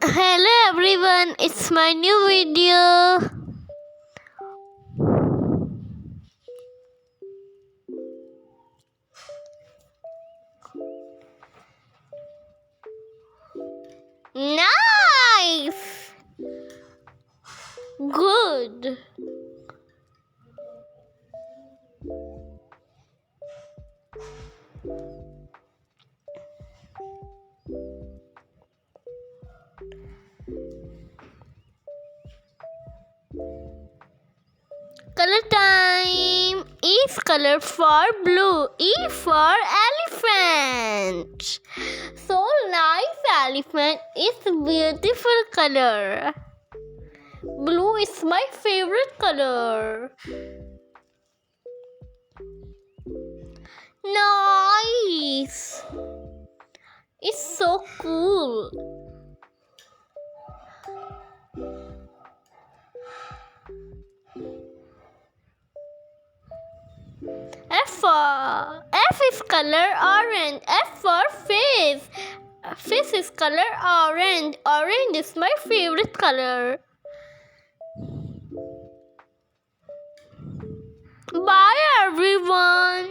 Hello everyone, it's my new video. Nice! Good. Color time. E is color for blue. E for elephant. So nice elephant is beautiful color. Blue is my favorite color. Nice. It's so cool. F is color orange. F for face. Face is color orange. Orange is my favorite color. Bye everyone.